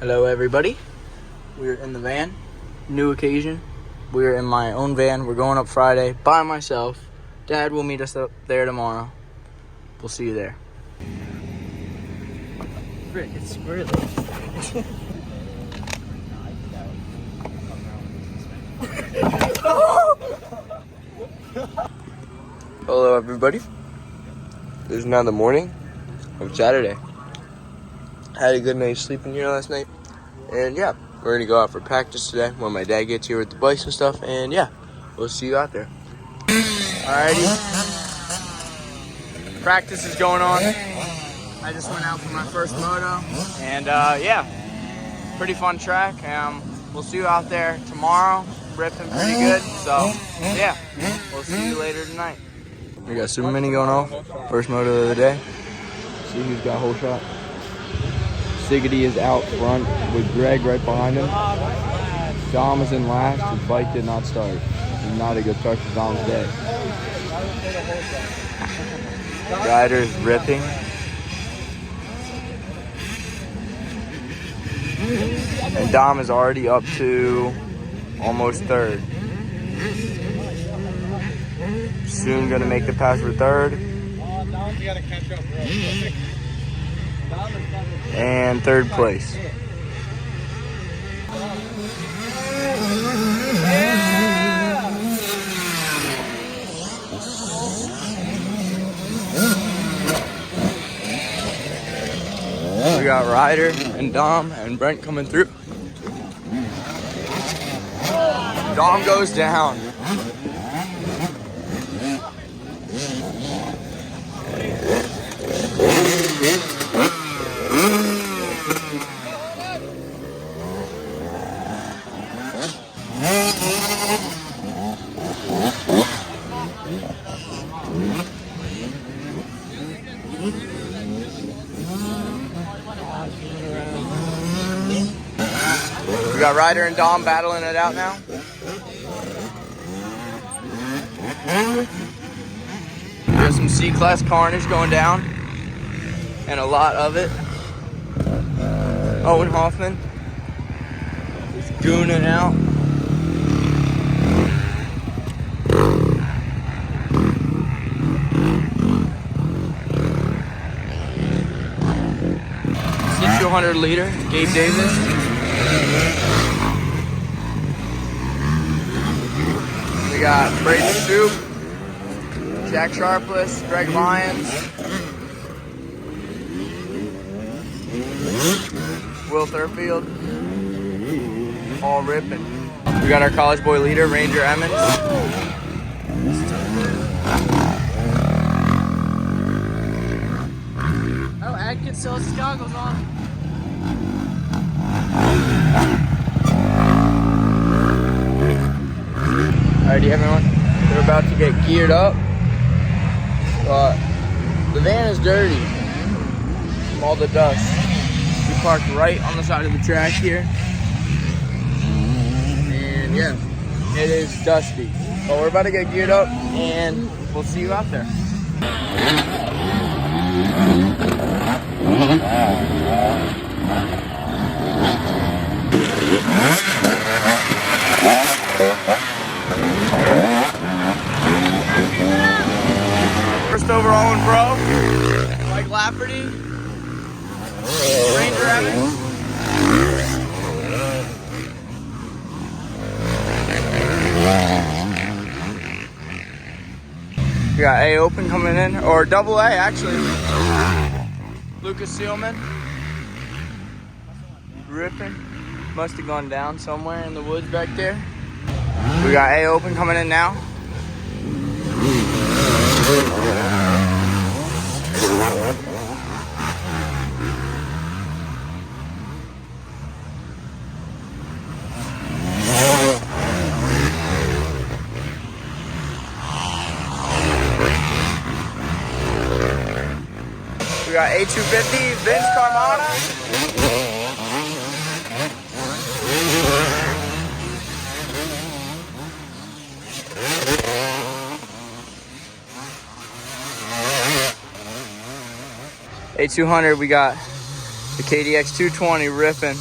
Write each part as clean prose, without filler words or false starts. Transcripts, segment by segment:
Hello everybody, we're in the van, new occasion. We're in my own van, we're going up Friday by myself. Dad will meet us up there tomorrow. We'll see you there. Frick, it's squirrely. Hello everybody, this is now the morning of Saturday. Had a good night's sleep in here last night, and yeah, we're gonna go out for practice today when my dad gets here with the bikes and stuff, and yeah, we'll see you out there. Alrighty, practice is going on. I just went out for my first moto, and yeah, pretty fun track. We'll see you out there tomorrow, ripping pretty good, so yeah, we'll see you later tonight. We got Super Mini going off, first moto of the day. See who's got whole shot. Siggety is out front with Greg right behind him. Dom is in last, his bike did not start. It's not a good start for Dom's day. Ryder's ripping. And Dom is already up to almost third. Soon gonna make the pass for third. And third place. We got Ryder and Dom and Brent coming through. Dom goes down. We got Ryder and Dom battling it out now. There's some C-Class carnage going down, and a lot of it. Owen Hoffman is gooning out. .200 liter, Gabe Davis. We got Brayden Soup, Jack Sharpless, Greg Lyons, Will Thurfield, all ripping. We got our college boy leader, Ranger Emmons. Oh, Adkins still has his goggles on. Alrighty everyone, we're about to get geared up, but the van is dirty from all the dust. We parked right on the side of the track here, and yeah, it is dusty. But we're about to get geared up, and we'll see you out there. First overall in pro, Mike Lafferty, Ranger Evans. We got A Open coming in, or double A actually. Lucas Seelman, ripping. Must have gone down somewhere in the woods back there. We got A Open coming in now. We got A250, Vince Carmona. A200, we got the KDX 220 ripping.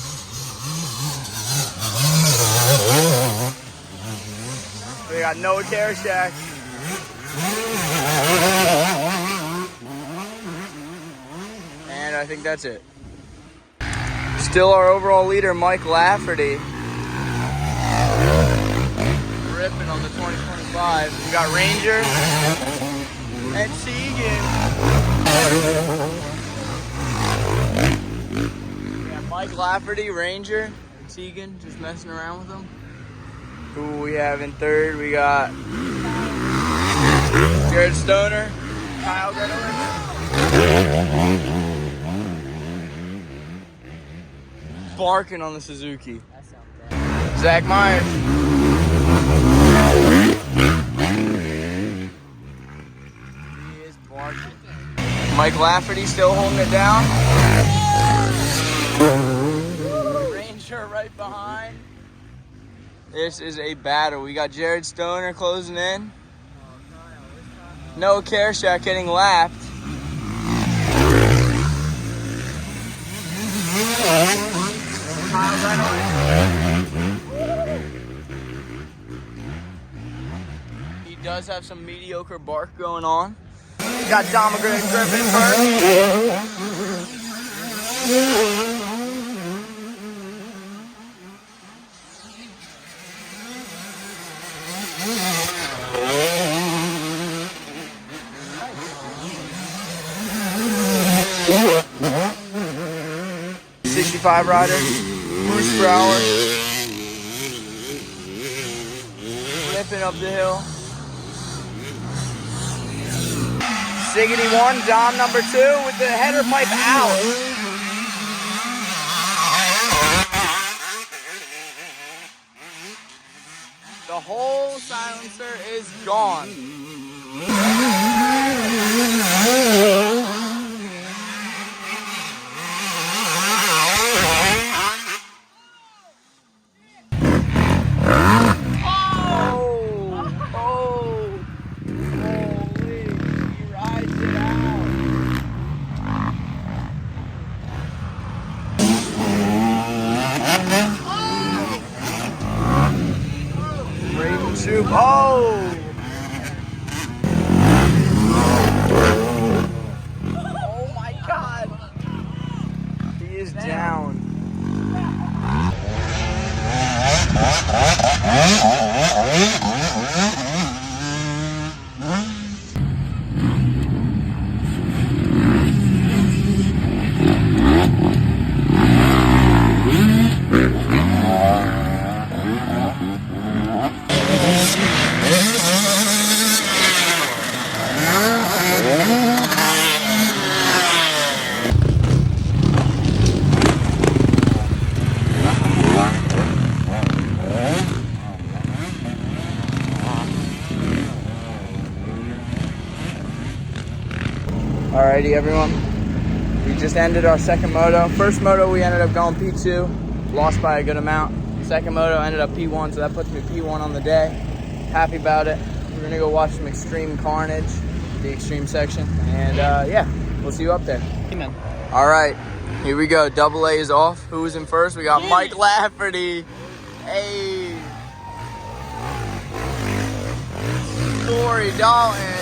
We got no care shack. And I think that's it. Still our overall leader, Mike Lafferty. Ripping on the 2025. We got Ranger and Tegan. We got Mike Lafferty, Ranger, and Tegan, just messing around with them. Who we have in third? We got Jared Stoner, Kyle Gretler. Barking on the Suzuki. Zach Myers. He is barking. Mike Lafferty still holding it down. Ranger right behind. This is a battle. We got Jared Stoner closing in. No care shack getting lapped. He does have some mediocre bark going on. We got Dominic Griffin first. Rider, Bruce Brower, ripping up the hill. Siggity 1, Dom number 2 with the header pipe out. The whole silencer is gone. Oh! Oh my God! He is down. Alrighty everyone, we just ended our second moto. First moto we ended up going P2, lost by a good amount. Second moto ended up P1, so that puts me P1 on the day. Happy about it. We're gonna go watch some extreme carnage, the extreme section, and yeah, we'll see you up there. Amen. Alright, here we go, double A is off. Who was in first? We got Mike Lafferty. Hey. Corey Dalton.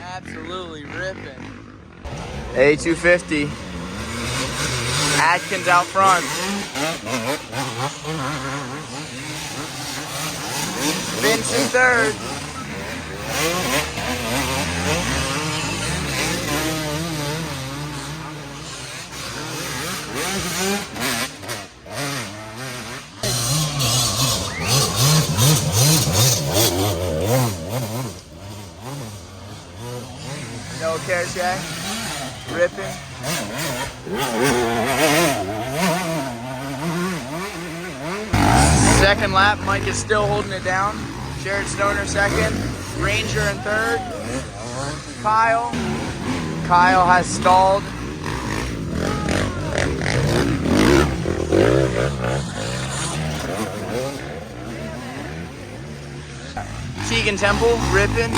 Absolutely ripping. A250. Atkins out front. Vince in third. No care shack. Ripping. Second lap, Mike is still holding it down. Jared Stoner second. Ranger in third. Kyle has stalled. Tegan Temple ripping.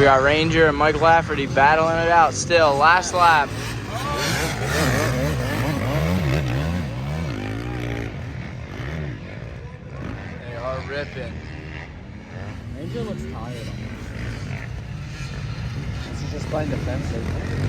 got Ranger and Mike Lafferty battling it out still. Last lap. They are ripping. Ranger looks tired. She's just playing defensive.